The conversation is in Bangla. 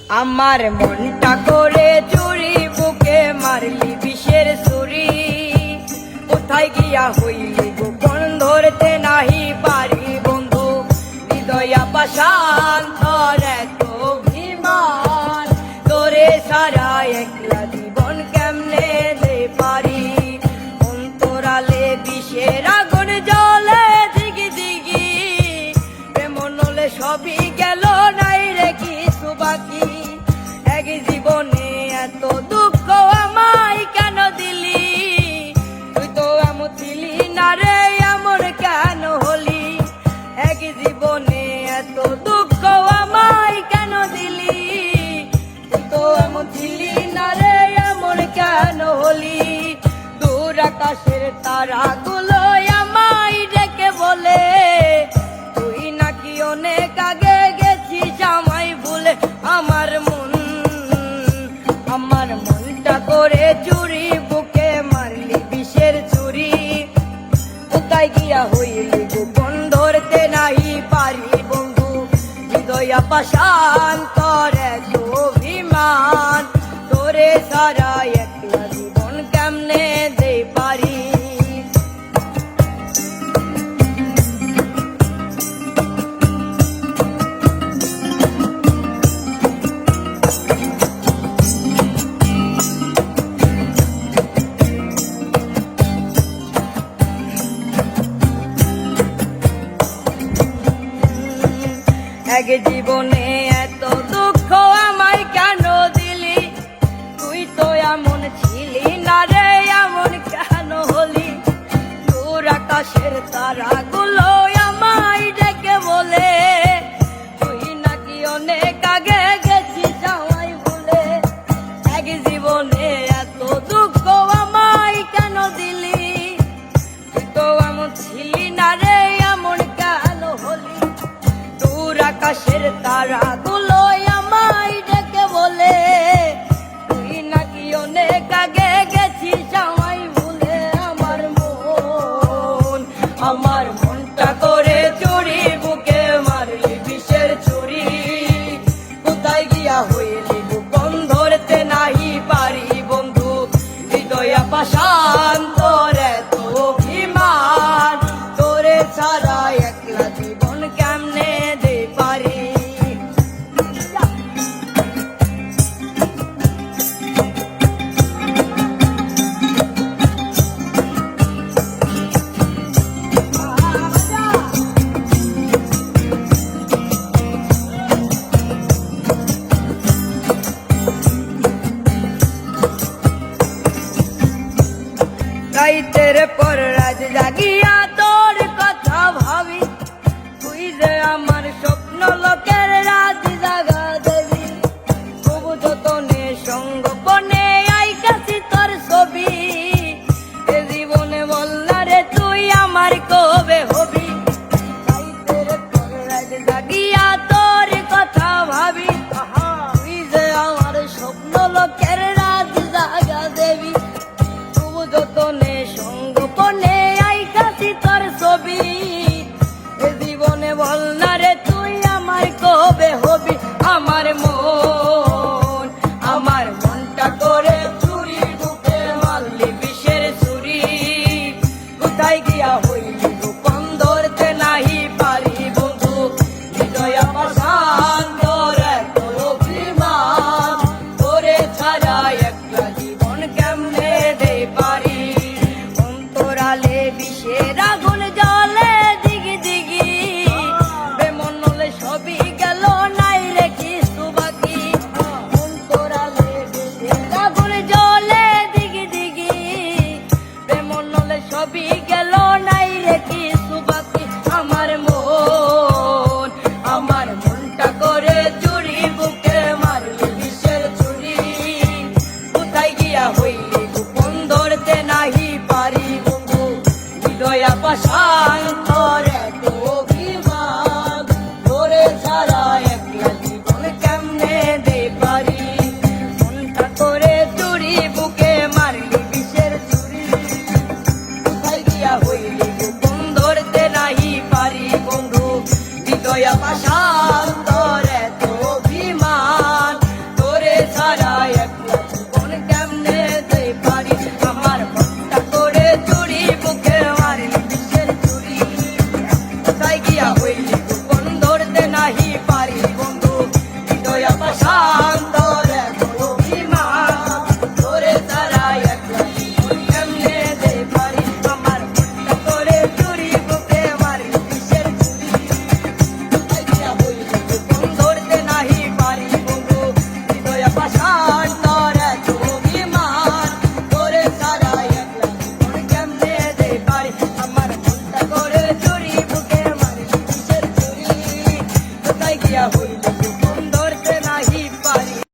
আমার মনটা করে চুরি, বুকে মারলি বিষের ছুরি। কোথায় গিয়া হইলি গোপন, ধরতে নাহি পারি বন্ধু। হৃদয়া পাষাণ তোর এত অভিমান, তোরে সারা একলা জীবন কেমনে দে পারি। অন্তরালে বিষের আগুন জ্বলে দিগি দিগি, প্রেম নলে সবই গেল, নাই রে কিছু বাকি। এক জীবনে এত দুঃখ আমায় কেন দিলি, তুই তো এমন ছিলি না রে, এমন কেন হলি। এক জীবনে এত দুঃখ আমায় কেন দিলি, তুই তো এমন ছিলি না রে, এমন কেন হলি। দূর আকাশের তারাগুলো আমায় ডেকে বলে, তুই নাকি অনেক আগে গেছিস আমায় ভুলে। আমার মনটা করে চুরি, বুকে মারলি বিষের ছুরি। কোথায় গিয়া হইলি গোপন, ধরতে নাহি পারি বন্ধু। হৃদয়া পাষাণ তোর এত অভিমান, তোরে সারা একলা জীবন কেমনে দে পারি। এক জীবনে এত দুঃখ আমায় কেন দিলি, তুই তো এমন ছিলি না রে, এমন কেন হলি। দূর আকাশের তারাগুলো আমায় ডেকে বলে, তুই নাকি অনেক আগে গেছিস আমায় ভুলে। এক জীবনে এত দুঃখ আমায় কেন দিলি, তুই তো এমন ছিলি না রে, এমন কেন হলি। দূর আকাশের তারাগুলো আমায় ডেকে বলে, তুই নাকি অনেক আগে গেছিস আমায় ভুলে। আমার মনটা করে চুরি, বুকে মারলি বিষের ছুরি। কোথায় গিয়া হইলি গোপন, ধরতে নাহি পারি বন্ধু। হৃদয়া পাষাণ তোর এত অভিমান, তোরে ছাড়া একলা জীবন কেমনে দে পারি। রাইতের পর রাত জাগিয়া তোর কথা ভাবি, তুই যে আমার স্বপ্ন লোকের রাত জাগা দেবি। তবু যতনে সঙ্গোপনে আইকাছি তোর ছবি, এ জীবনে বল না রে তুই আমার কবে হবি। রাইতের পর রাত জাগিয়া তোর কথা ভাবি, তুই যে আমার স্বপ্ন লোকের রাত জাগা দেবি। যতনে সঙ্গোপনে আইকাছি তোর ছবি, এ জীবনে বল না রে তুই আমার কবে হবি। আমার মনটা করে চুরি, বুকে মারলি বিষের ছুরি। কোথায় গিয়া হইলি গোপন, ধরতে নাহি পারি বন্ধু। হৃদয়া পাষাণ তোর এত অভিমান, তোরে ছাড়া একলা জীবন কেমনে দে পারি। অন্তরালে বিষের আগুন জ্বলে দিগি দিগি, প্রেম নলে সবই গেল, নাই রে কিছু বাকি। অন্তরালে বিষের আগুন জ্বলে দিগি দিগি, প্রেম নলে সবই গেল, নাই রে কিছু বাকি। আমার মনটা করে চুরি, বুকে মারলি বিষের ছুরি। কোথায় গিয়া হইলি গোপন, ধরতে নাহি পারি বন্ধু। হৃদয়া পাষাণ তোর